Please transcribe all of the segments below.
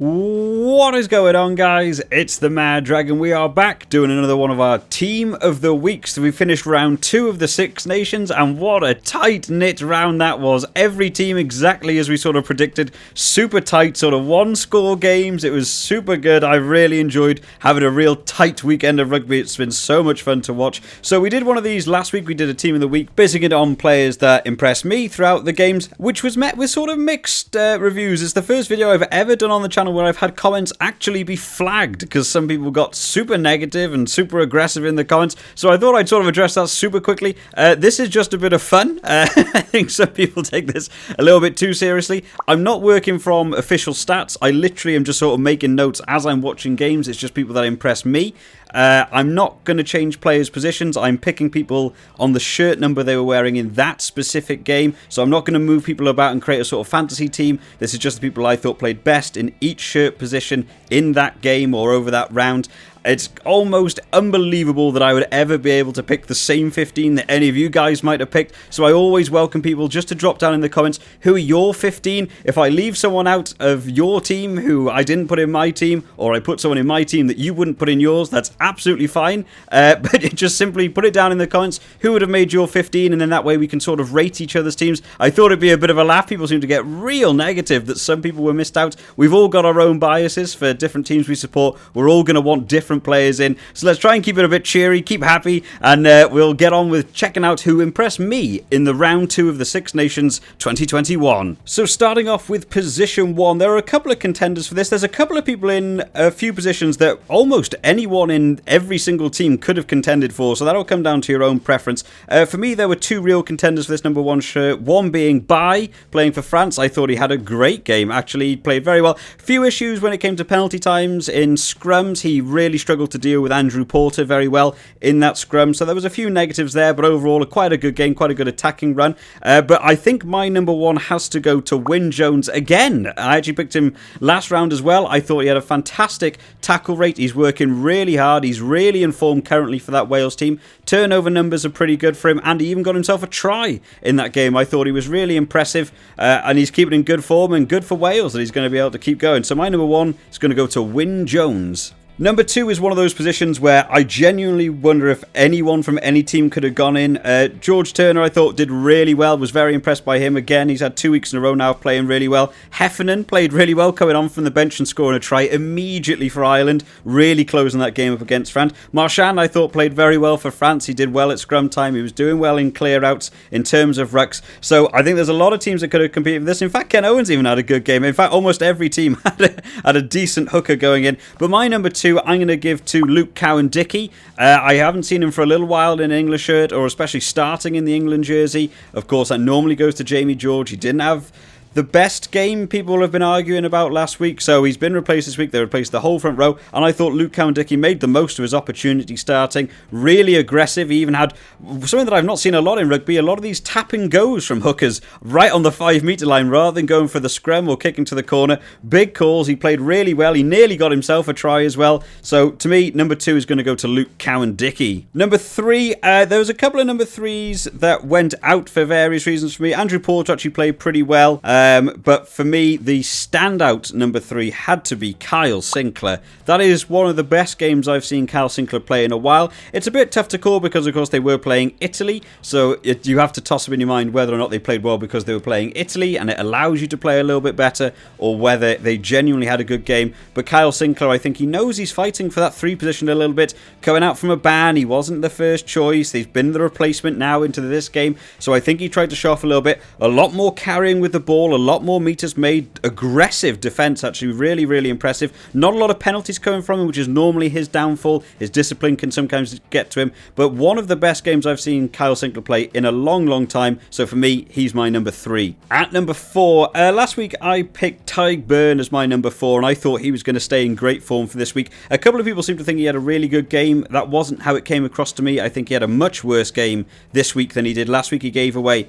What is going on, guys? It's the Mad Dragon. We are back doing another one of our Team of the Weeks. So we finished round 2 of the Six Nations, and what a tight-knit round that was. Every team exactly as we sort of predicted. Super tight, sort of one-score games. It was super good. I really enjoyed having a real tight weekend of rugby. It's been so much fun to watch. So we did one of these last week. We did a Team of the Week, basing it on players that impressed me throughout the games, which was met with sort of mixed reviews. It's the first video I've ever done on the channel where I've had comments actually be flagged because some people got super negative and super aggressive in the comments. So I thought I'd sort of address that super quickly. This is just a bit of fun. I think some people take this a little bit too seriously. I'm not working from official stats. I literally am just sort of making notes as I'm watching games. It's just people that impress me. I'm not going to change players' positions. I'm picking people on the shirt number they were wearing in that specific game. So I'm not going to move people about and create a sort of fantasy team. This is just the people I thought played best in each shirt position in that game or over that round. It's almost unbelievable that I would ever be able to pick the same 15 that any of you guys might have picked. So I always welcome people just to drop down in the comments who are your 15. If I leave someone out of your team who I didn't put in my team, or I put someone in my team that you wouldn't put in yours, that's absolutely fine. But just simply put it down in the comments who would have made your 15, and then that way we can sort of rate each other's teams. I thought it'd be a bit of a laugh. People seem to get real negative that some people were missed out. We've all got our own biases for different teams we support. We're all going to want different players in, so let's try and keep it a bit cheery, keep happy, and we'll get on with checking out who impressed me in the round 2 of the Six Nations 2021. So starting off with position 1, there are a couple of contenders for this. There's a couple of people in a few positions that almost anyone in every single team could have contended for, so that'll come down to your own preference. For me, there were 2 real contenders for this number 1 shirt, one being Bai, playing for France. I thought he had a great game, actually. He played very well. Few issues when it came to penalty times. In scrums, he really struggled to deal with Andrew Porter very well in that scrum, so there was a few negatives there, but overall quite a good game, quite a good attacking run. But I think my number 1 has to go to Wyn Jones again. I actually picked him last round as well. I thought he had a fantastic tackle rate. He's working really hard. He's really in form currently for that Wales team. Turnover numbers are pretty good for him, and he even got himself a try in that game. I thought he was really impressive, and he's keeping in good form, and good for Wales that he's going to be able to keep going. So my number 1 is going to go to Wyn Jones. Number 2 is one of those positions where I genuinely wonder if anyone from any team could have gone in. George Turner, I thought, did really well. Was very impressed by him. Again, he's had 2 weeks in a row now of playing really well. Heffernan played really well, coming on from the bench and scoring a try immediately for Ireland. Really closing that game up against France. Marchand, I thought, played very well for France. He did well at scrum time. He was doing well in clear-outs in terms of rucks. So I think there's a lot of teams that could have competed with this. In fact, Ken Owens even had a good game. In fact, almost every team had a decent hooker going in. But my number 2, I'm going to give to Luke Cowan-Dickie. I haven't seen him for a little while in an English shirt, or especially starting in the England jersey. Of course, that normally goes to Jamie George. He didn't have the best game people have been arguing about last week, so he's been replaced this week. They replaced the whole front row, and I thought Luke Cowan-Dickie made the most of his opportunity starting. Really aggressive. He even had something that I've not seen a lot in rugby, a lot of these tap and goes from hookers right on the 5-metre line rather than going for the scrum or kicking to the corner. Big calls. He played really well. He nearly got himself a try as well. So to me, number 2 is going to go to Luke Cowan-Dickie. Number 3, there was a couple of number 3s that went out for various reasons for me. Andrew Porter actually played pretty well. But for me, the standout number 3 had to be Kyle Sinclair. That is one of the best games I've seen Kyle Sinclair play in a while. It's a bit tough to call because, of course, they were playing Italy. So you have to toss up in your mind whether or not they played well because they were playing Italy and it allows you to play a little bit better, or whether they genuinely had a good game. But Kyle Sinclair, I think he knows he's fighting for that 3 position a little bit. Coming out from a ban, he wasn't the first choice. He's been the replacement now into this game. So I think he tried to show off a little bit. A lot more carrying with the ball, a lot more meters made, aggressive defence, actually really, really impressive. Not a lot of penalties coming from him, which is normally his downfall. His discipline can sometimes get to him, but one of the best games I've seen Kyle Sinclair play in a long, long time. So for me, he's my number 3. At number 4, last week I picked Tyg Byrne as my number 4, and I thought he was going to stay in great form for this week. A couple of people seem to think he had a really good game. That wasn't how it came across to me. I think he had a much worse game this week than he did last week. He gave away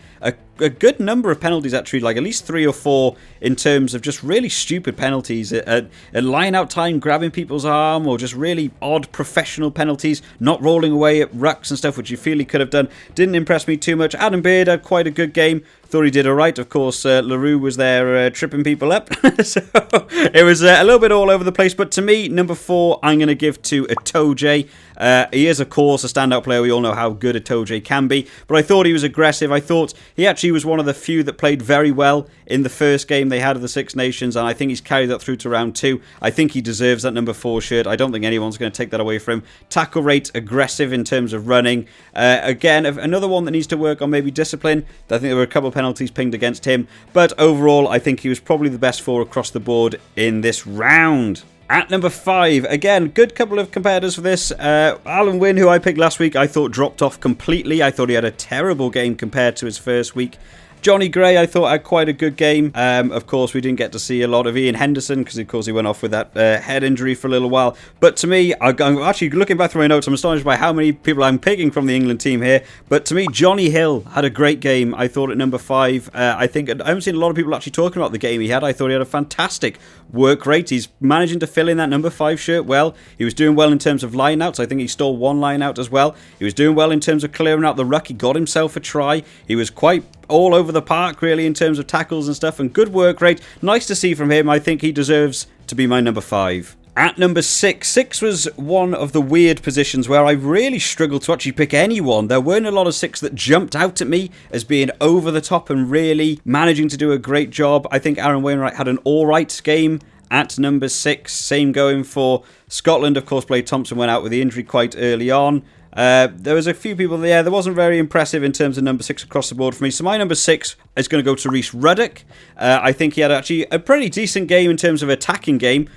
a good number of penalties, actually, like at least 3 or 4 in terms of just really stupid penalties. A line out time grabbing people's arm, or just really odd professional penalties, not rolling away at rucks and stuff, which you feel he could have done. Didn't impress me too much. Adam Beard had quite a good game. Thought he did all right. Of course, LaRue was there tripping people up. So it was a little bit all over the place. But to me, number 4, I'm going to give to Itoje. He is, of course, a standout player. We all know how good Itoje can be. But I thought he was aggressive. I thought he actually was one of the few that played very well in the first game they had of the Six Nations. And I think he's carried that through to round 2. I think he deserves that number 4 shirt. I don't think anyone's going to take that away from him. Tackle rate, aggressive in terms of running. Again, another one that needs to work on maybe discipline. I think there were a couple of penalties pinged against him. But overall, I think he was probably the best 4 across the board in this round. At number 5, again, good couple of competitors for this. Alan Wynne, who I picked last week, I thought dropped off completely. I thought he had a terrible game compared to his first week. Johnny Gray, I thought, had quite a good game. Of course, we didn't get to see a lot of Ian Henderson because, of course, he went off with that head injury for a little while. But to me, I'm actually looking back through my notes, I'm astonished by how many people I'm picking from the England team here. But to me, Johnny Hill had a great game. I thought at number 5, I haven't seen a lot of people actually talking about the game he had. I thought he had a fantastic work rate. He's managing to fill in that number 5 shirt well. He was doing well in terms of line-outs. I think he stole 1 line-out as well. He was doing well in terms of clearing out the ruck. He got himself a try. He was quite all over the park, really, in terms of tackles and stuff, and good work rate. Nice to see from him. I think he deserves to be my number 5. At number 6, 6 was one of the weird positions where I really struggled to actually pick anyone. There weren't a lot of 6 that jumped out at me as being over the top and really managing to do a great job. I think Aaron Wainwright had an alright game at number 6. Same going for Scotland. Of course, Blade Thompson went out with the injury quite early on. There was a few people there that wasn't very impressive in terms of number 6 across the board for me. So my number 6 is going to go to Rhys Ruddock. I think he had actually a pretty decent game in terms of attacking game.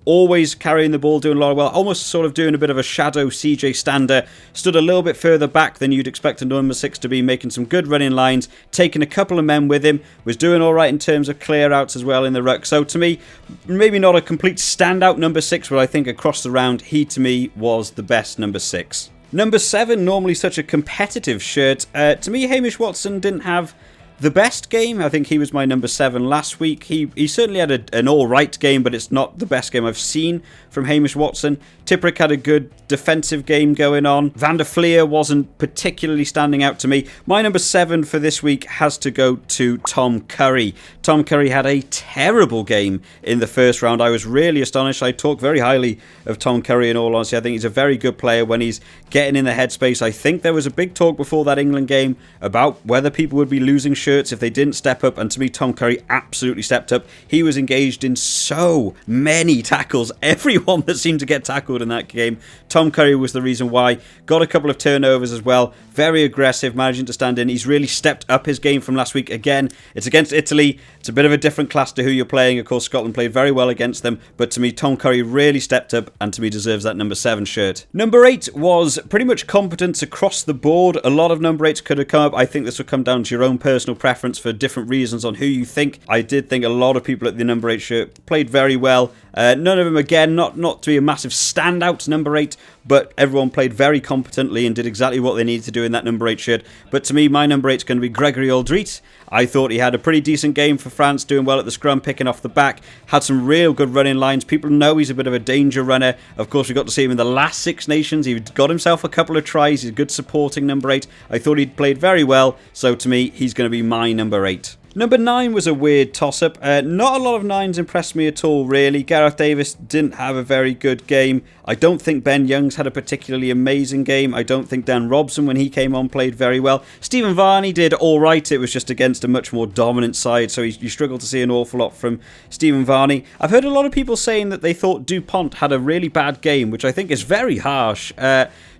Always carrying the ball, doing a lot of well, almost sort of doing a bit of a shadow CJ Stander. Stood a little bit further back than you'd expect a number 6 to be, making some good running lines, taking a couple of men with him, was doing all right in terms of clear outs as well in the ruck. So to me, maybe not a complete standout number 6, but I think across the round, he to me was the best number 6. Number 7, normally such a competitive shirt. To me, Hamish Watson didn't have the best game. I think he was my number 7 last week. He certainly had an alright game, but it's not the best game I've seen from Hamish Watson. Tipuric had a good defensive game going on. Van der Fleer wasn't particularly standing out to me. My number 7 for this week has to go to Tom Curry. Tom Curry had a terrible game in the first round. I was really astonished. I talk very highly of Tom Curry in all honesty. I think he's a very good player when he's getting in the headspace. I think there was a big talk before that England game about whether people would be losing shirts if they didn't step up, and to me Tom Curry absolutely stepped up. He was engaged in so many tackles. Everyone that seemed to get tackled in that game, Tom Curry was the reason why. Got a couple of turnovers as well. Very aggressive, managing to stand in. He's really stepped up his game from last week. Again, it's against Italy. It's a bit of a different class to who you're playing. Of course, Scotland played very well against them, but to me, Tom Curry really stepped up and to me deserves that number 7 shirt. Number 8 was pretty much competence across the board. A lot of number 8s could have come up. I think this would come down to your own personal preference for different reasons on who you think. I did think a lot of people at the number 8 shirt played very well. None of them, again, not to be a massive standout number 8, but everyone played very competently and did exactly what they needed to do in that number 8 shirt. But to me, my number 8 is going to be Gregory Aldrit. I thought he had a pretty decent game for France, doing well at the scrum, picking off the back, had some real good running lines. People know he's a bit of a danger runner. Of course, we got to see him in the last Six Nations. He got himself a couple of tries. He's a good supporting number 8. I thought he'd played very well, so to me, he's going to be my number 8. Number 9 was a weird toss-up. Not a lot of 9s impressed me at all, really. Gareth Davis didn't have a very good game. I don't think Ben Youngs had a particularly amazing game. I don't think Dan Robson, when he came on, played very well. Stephen Varney did all right. It was just against a much more dominant side, so you struggle to see an awful lot from Stephen Varney. I've heard a lot of people saying that they thought Dupont had a really bad game, which I think is very harsh.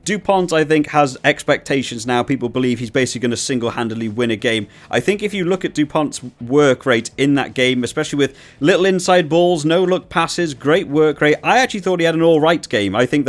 Dupont, I think, has expectations now. People believe he's basically going to single-handedly win a game. I think if you look at Dupont's work rate in that game, especially with little inside balls, no-look passes, great work rate, I actually thought he had an all-right game. I think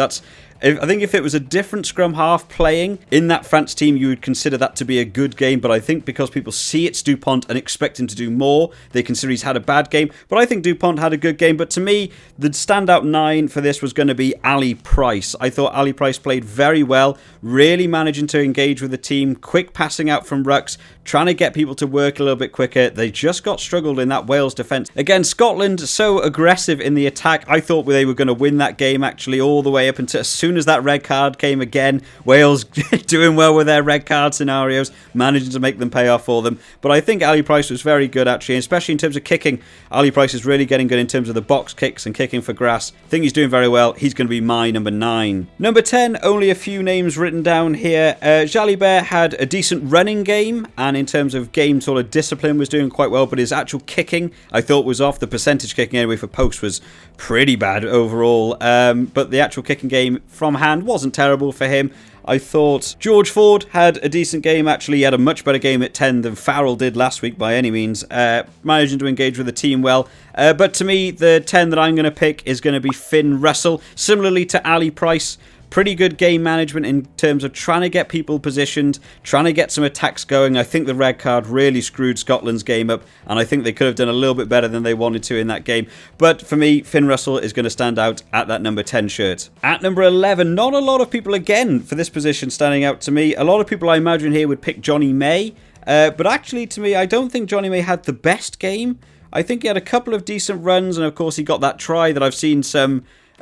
if it was a different scrum half playing in that France team, you would consider that to be a good game. But I think because people see it's Dupont and expect him to do more, they consider he's had a bad game. But I think Dupont had a good game. But to me, the standout 9 for this was going to be Ali Price. I thought Ali Price played very well, really managing to engage with the team, quick passing out from rucks, trying to get people to work a little bit quicker. They just got struggled in that Wales defence. Again, Scotland, so aggressive in the attack. I thought they were going to win that game, actually, all the way up until as soon as that red card came again. Wales doing well with their red card scenarios, managing to make them pay off for them. But I think Ali Price was very good, actually, especially in terms of kicking. Ali Price is really getting good in terms of the box kicks and kicking for grass. I think he's doing very well. He's going to be my number 9. Number 10, only a few names written down here. Jalibert had a decent running game, and in terms of game sort of discipline was doing quite well, but his actual kicking I thought was off. The percentage kicking anyway for post was pretty bad overall, but the actual kicking game from hand wasn't terrible for him. I thought George Ford had a decent game, actually. He had a much better game at 10 than Farrell did last week by any means, managing to engage with the team well. But to me, the 10 that I'm going to pick is going to be Finn Russell. Similarly to Ali Price, pretty good game management in terms of trying to get people positioned, trying to get some attacks going. I think the red card really screwed Scotland's game up, and I think they could have done a little bit better than they wanted to in that game. But for me, Finn Russell is going to stand out at that number 10 shirt. At number 11, not a lot of people again for this position standing out to me. A lot of people I imagine here would pick Johnny May, but actually to me, I don't think Johnny May had the best game. I think he had a couple of decent runs, and of course he got that try that I've seen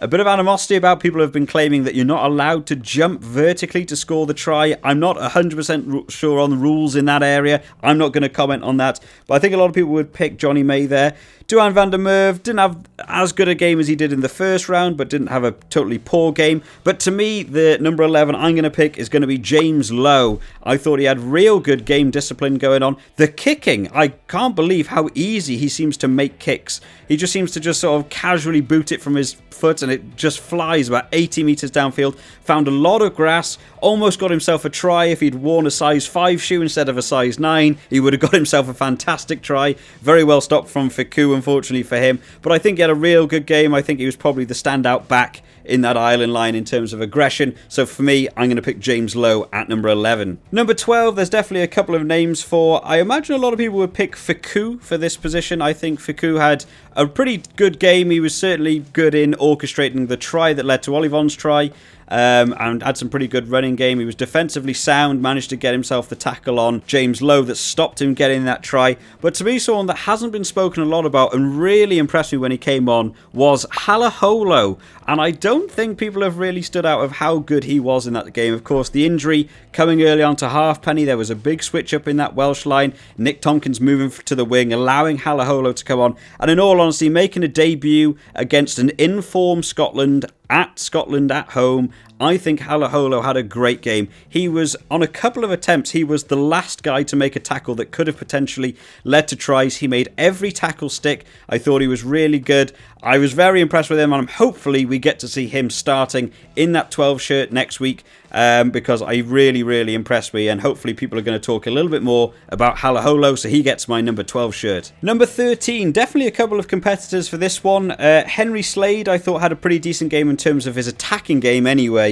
a bit of animosity about. People have been claiming that you're not allowed to jump vertically to score the try. I'm not 100% sure on the rules in that area. I'm not going to comment on that. But I think a lot of people would pick Johnny May there. Duhan van der Merwe didn't have as good a game as he did in the first round, but didn't have a totally poor game. But to me, the number 11 I'm going to pick is going to be James Lowe. I thought he had real good game discipline going on. The kicking, I can't believe how easy he seems to make kicks. He just seems to just sort of casually boot it from his foot, and it just flies about 80 metres downfield. Found a lot of grass, almost got himself a try. If he'd worn a size 5 shoe instead of a size 9, he would have got himself a fantastic try. Very well stopped from Ficou, unfortunately for him. But I think he had a real good game. I think he was probably the standout back in that Ireland line in terms of aggression. So for me, I'm going to pick James Lowe at number 11. Number 12, there's definitely a couple of names for. I imagine a lot of people would pick Ficou for this position. I think Ficou had a pretty good game. He was certainly good in orchestrating the try that led to Olivon's try. And had some pretty good running game. He was defensively sound, managed to get himself the tackle on James Lowe that stopped him getting that try. But to me, someone that hasn't been spoken a lot about and really impressed me when he came on was Halaholo. And I don't think people have really stood out of how good he was in that game. Of course, the injury coming early on to Halfpenny, there was a big switch up in that Welsh line. Nick Tompkins moving to the wing, allowing Halaholo to come on. And in all honesty, making a debut against an in-form Scotland at home. I think Halaholo had a great game. He was, on a couple of attempts, he was the last guy to make a tackle that could have potentially led to tries. He made every tackle stick. I thought he was really good. I was very impressed with him, and hopefully we get to see him starting in that 12 shirt next week, because I really impressed me, and hopefully people are going to talk a little bit more about Halaholo, so he gets my number 12 shirt. Number 13, definitely a couple of competitors for this one. Henry Slade, I thought, had a pretty decent game in terms of his attacking game anyway.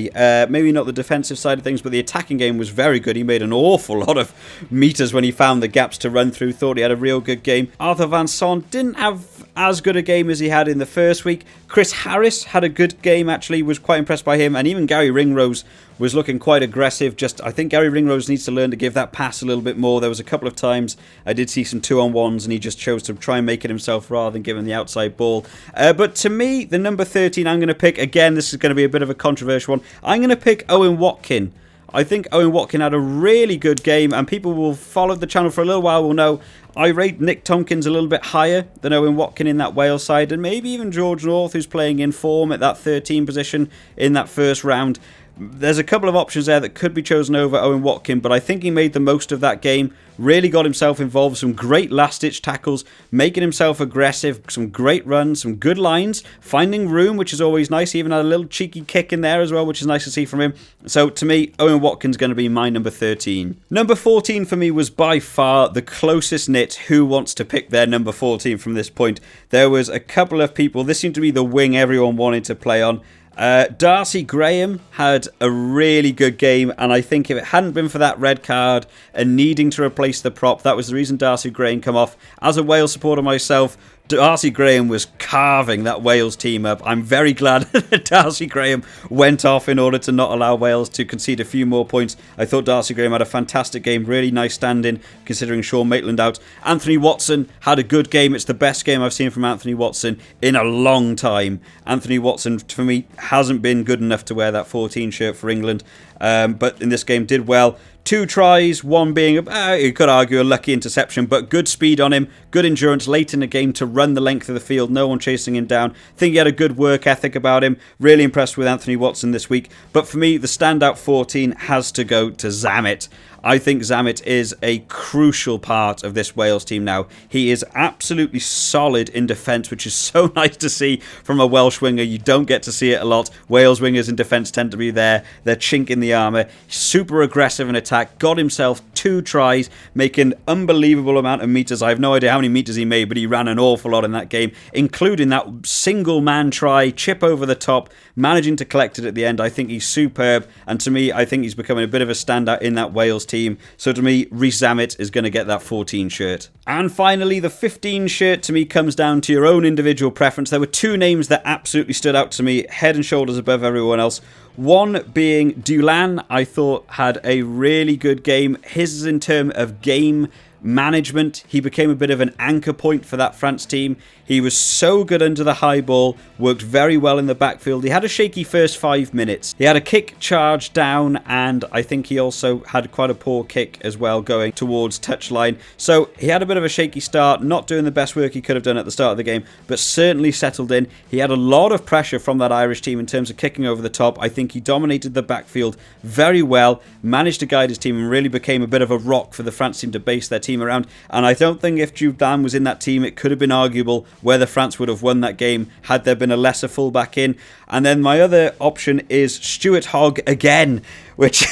Maybe not the defensive side of things, but the attacking game was very good. He made an awful lot of meters when he found the gaps to run through. Thought he had a real good game. Arthur Van Son didn't have as good a game as he had in the first week. Chris Harris had a good game, actually. Was quite impressed by him. And even Gary Ringrose was looking quite aggressive. I think Gary Ringrose needs to learn to give that pass a little bit more. There was a couple of times I did see some 2-on-1s, and he just chose to try and make it himself rather than giving the outside ball. But to me, the number 13 I'm going to pick, again, this is going to be a bit of a controversial one. I'm going to pick Owen Watkin. I think Owen Watkin had a really good game, and people will follow the channel for a little while will know I rate Nick Tompkins a little bit higher than Owen Watkin in that Wales side, and maybe even George North, who's playing in form at that 13 position in that first round. There's a couple of options there that could be chosen over Owen Watkin, but I think he made the most of that game, really got himself involved, some great last-ditch tackles, making himself aggressive, some great runs, some good lines, finding room, which is always nice. He even had a little cheeky kick in there as well, which is nice to see from him. So to me, Owen Watkin's going to be my number 13. Number 14 for me was by far the closest knit who wants to pick their number 14 from this point. There was a couple of people, this seemed to be the wing everyone wanted to play on. Darcy Graham had a really good game, and I think if it hadn't been for that red card and needing to replace the prop, that was the reason Darcy Graham come off. As a Wales supporter myself, Darcy Graham was carving that Wales team up. I'm very glad that Darcy Graham went off in order to not allow Wales to concede a few more points. I thought Darcy Graham had a fantastic game, really nice stand-in considering Sean Maitland out. Anthony Watson had a good game. It's the best game I've seen from Anthony Watson in a long time. Anthony Watson, for me, hasn't been good enough to wear that 14 shirt for England, but in this game did well. 2 tries, one being, you could argue, a lucky interception, but good speed on him, good endurance late in the game to run the length of the field, no one chasing him down. I think he had a good work ethic about him. Really impressed with Anthony Watson this week. But for me, the standout 14 has to go to Zammit. I think Zammit is a crucial part of this Wales team now. He is absolutely solid in defence, which is so nice to see from a Welsh winger. You don't get to see it a lot. Wales wingers in defence tend to be their chink in the armour. Super aggressive in attack. Got himself 2 tries, making unbelievable amount of metres. I have no idea how many metres he made, but he ran an awful lot in that game, including that single man try, chip over the top, managing to collect it at the end. I think he's superb, and to me, I think he's becoming a bit of a standout in that Wales team. So to me, Rhys Zammit is going to get that 14 shirt. And finally, the 15 shirt to me comes down to your own individual preference. There were 2 names that absolutely stood out to me, head and shoulders above everyone else. One being Dulan, I thought had a really good game. His is in terms of game management. He became a bit of an anchor point for that France team. He was so good under the high ball, worked very well in the backfield. He had a shaky first 5 minutes. He had a kick charge down, and I think he also had quite a poor kick as well going towards touchline. So he had a bit of a shaky start, not doing the best work he could have done at the start of the game, but certainly settled in. He had a lot of pressure from that Irish team in terms of kicking over the top. I think he dominated the backfield very well, managed to guide his team, and really became a bit of a rock for the France team to base their team around. And I don't think if Dulan was in that team, it could have been arguable whether France would have won that game had there been a lesser fullback in. And then my other option is Stuart Hogg again, which,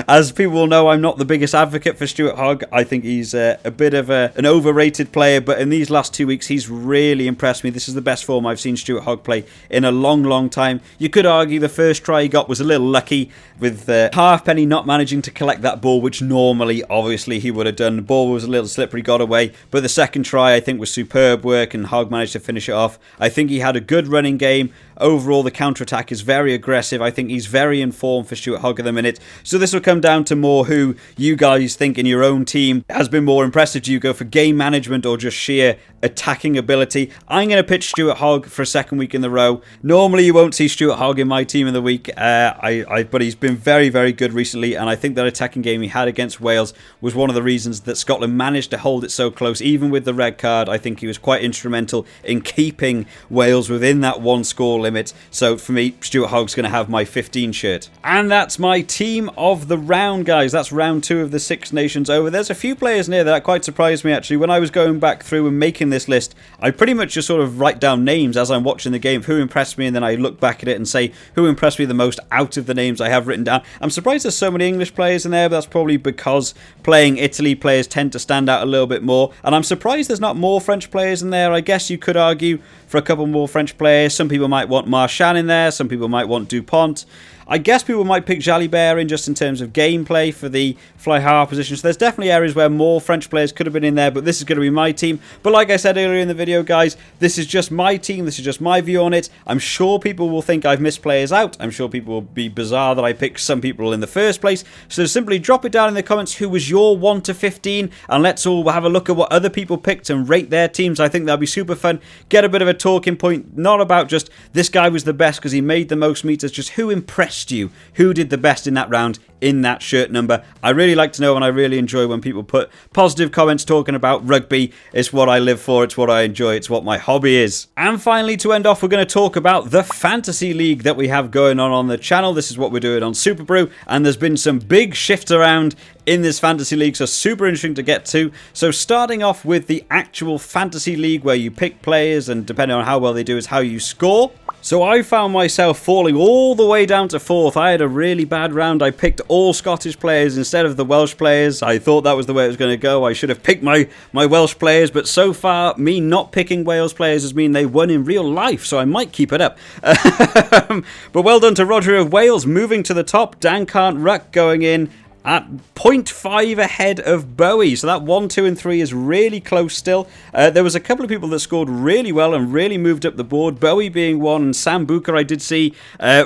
as people will know, I'm not the biggest advocate for Stuart Hogg. I think he's a bit of an overrated player, but in these last 2 weeks, he's really impressed me. This is the best form I've seen Stuart Hogg play in a long, long time. You could argue the first try he got was a little lucky, with Halfpenny not managing to collect that ball, which normally, obviously, he would have done. The ball was a little slippery, got away, but the second try, I think, was superb work, and Hogg managed to finish it off. I think he had a good running game. Overall, the counter-attack is very aggressive. I think he's very in form for Stuart Hogg at the minute. So this will come down to more who you guys think in your own team has been more impressive. Do you go for game management or just sheer attacking ability? I'm going to pitch Stuart Hogg for a second week in the row. Normally you won't see Stuart Hogg in my team of the week, but he's been very, very good recently, and I think that attacking game he had against Wales was one of the reasons that Scotland managed to hold it so close. Even with the red card, I think he was quite instrumental in keeping Wales within that 1 score limit. So for me, Stuart Hogg's going to have my 15 shirt. And that's my team of the round, guys. That's round 2 of the 6 nations over. There's a few players in here that quite surprised me, actually. When I was going back through and making this list, I pretty much just sort of write down names as I'm watching the game of who impressed me, and then I look back at it and say who impressed me the most out of the names I have written down. I'm surprised there's so many English players in there, but that's probably because playing Italy players tend to stand out a little bit more. And I'm surprised there's not more French players in there. I guess you could argue for a couple more French players. Some people might want Marchand in there. Some people might want Dupont. I guess people might pick Jalibert in just in terms of gameplay for the fly-half position. So there's definitely areas where more French players could have been in there, but this is going to be my team. But like I said earlier in the video, guys, this is just my team. This is just my view on it. I'm sure people will think I've missed players out. I'm sure people will be bizarre that I picked some people in the first place. So simply drop it down in the comments who was your 1 to 15, and let's all have a look at what other people picked and rate their teams. I think that'll be super fun. Get a bit of a talking point, not about just this guy was the best because he made the most meters, just who impressed you, who did the best in that round in that shirt number. I really like to know, and I really enjoy when people put positive comments talking about rugby. It's what I live for, it's what I enjoy, it's what my hobby is. And finally, to end off, we're going to talk about the fantasy league that we have going on the channel. This is what we're doing on Super Brew, and there's been some big shifts around in this fantasy league, so super interesting to get to. So starting off with the actual fantasy league where you pick players, and depending on how well they do is how you score. So I found myself falling all the way down to 4th. I had a really bad round. I picked all Scottish players instead of the Welsh players. I thought that was the way it was going to go. I should have picked my Welsh players, but so far, me not picking Wales players has mean they won in real life, so I might keep it up. But well done to Roger of Wales moving to the top. Dan Can't Ruck going in at 0.5 ahead of Bowie. So that 1, 2, and 3 is really close still. There was a couple of people that scored really well and really moved up the board. Bowie being one, and Sam Booker I did see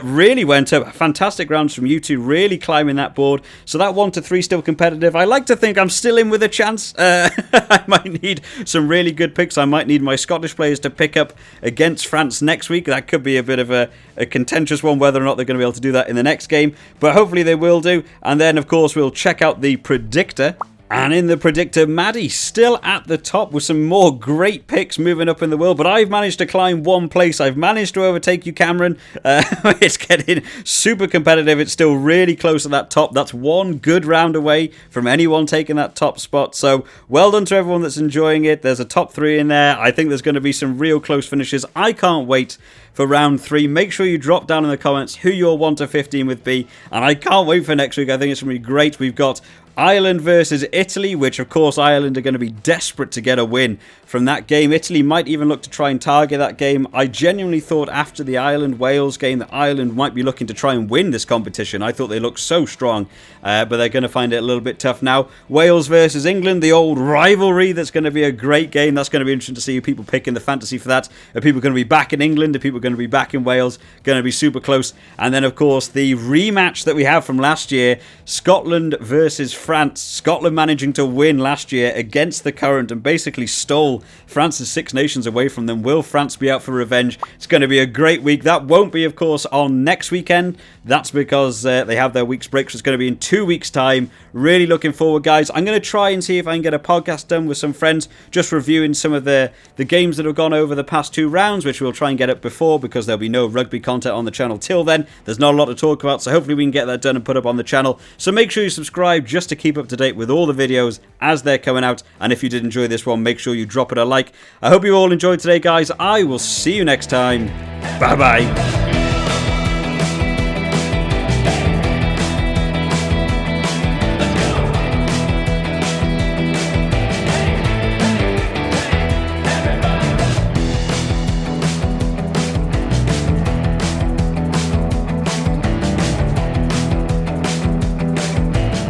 really went up. Fantastic rounds from you two, really climbing that board. So that 1 to 3 still competitive. I like to think I'm still in with a chance. I might need some really good picks. I might need my Scottish players to pick up against France next week. That could be a bit of a contentious one, whether or not they're going to be able to do that in the next game. But hopefully they will do. And then, of course, we'll check out the predictor. And in the predictor, Maddie still at the top with some more great picks moving up in the world. But I've managed to climb one place. I've managed to overtake you, Cameron. It's getting super competitive. It's still really close to that top. That's one good round away from anyone taking that top spot. So well done to everyone that's enjoying it. There's a top 3 in there. I think there's going to be some real close finishes. I can't wait for round 3. Make sure you drop down in the comments who your 1 to 15 would be. And I can't wait for next week. I think it's going to be great. We've got Ireland versus Italy, which of course Ireland are going to be desperate to get a win from that game. Italy might even look to try and target that game. I genuinely thought after the Ireland-Wales game that Ireland might be looking to try and win this competition. I thought they looked so strong, but they're going to find it a little bit tough now. Wales versus England, the old rivalry. That's going to be a great game. That's going to be interesting to see people picking the fantasy for that. Are people going to be back in England? Are people going to be back in Wales? Going to be super close. And then, of course, the rematch that we have from last year, Scotland versus France. Scotland managing to win last year against the current and basically stole France's Six Nations away from them. Will France be out for revenge? It's going to be a great week. That won't be, of course, on next weekend. That's because they have their week's break, so it's going to be in 2 weeks' time. Really looking forward, guys. I'm going to try and see if I can get a podcast done with some friends, just reviewing some of the games that have gone over the past 2 rounds, which we'll try and get up before because there'll be no rugby content on the channel till then. There's not a lot to talk about, so hopefully we can get that done and put up on the channel. So make sure you subscribe just to keep up to date with all the videos as they're coming out. And if you did enjoy this one, make sure you drop it a like. I hope you all enjoyed today, guys. I will see you next time. Bye bye.